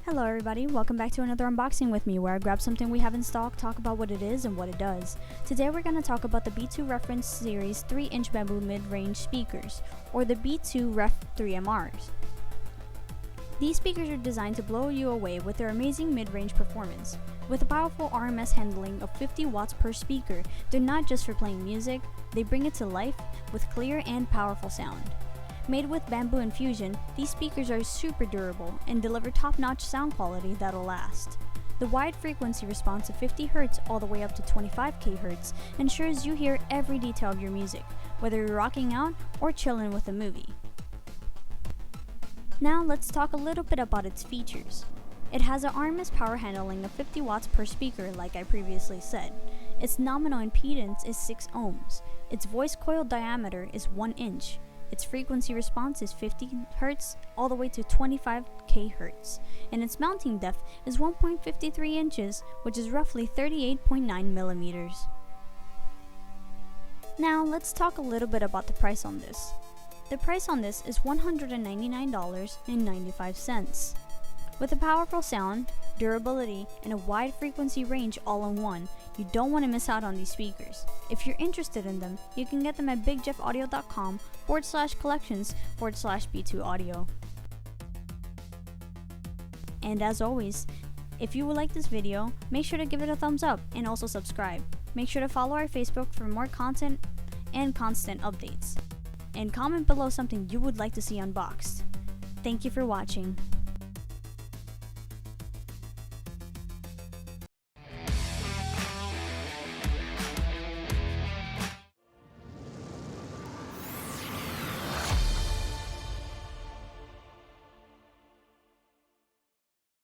Hello everybody, welcome back to another unboxing with me where I grab something we have in stock, talk about what it is and what it does. Today we're going to talk about the B2 Reference Series 3-inch bamboo mid-range speakers, or the B2 REF3MRs. These speakers are designed to blow you away with their amazing mid-range performance. With a powerful RMS handling of 50 watts per speaker, they're not just for playing music, they bring it to life with clear and powerful sound. Made with bamboo infusion, these speakers are super durable and deliver top-notch sound quality that'll last. The wide frequency response of 50 Hz all the way up to 25 kHz ensures you hear every detail of your music, whether you're rocking out or chilling with a movie. Now let's talk a little bit about its features. It has an RMS power handling of 50 watts per speaker like I previously said. Its nominal impedance is 6 ohms. Its voice coil diameter is 1 inch. Its frequency response is 50 Hz all the way to 25 kHz, and its mounting depth is 1.53 inches, which is roughly 38.9 millimeters. Now let's talk a little bit about the price on this. The price on this is $199.95. With a powerful sound, durability, and a wide frequency range all in one, you don't want to miss out on these speakers. If you're interested in them, you can get them at bigjeffaudio.com/collections/B2 audio. And as always, if you would like this video, make sure to give it a thumbs up and also subscribe. Make sure to follow our Facebook for more content and constant updates. And comment below something you would like to see unboxed. Thank you for watching.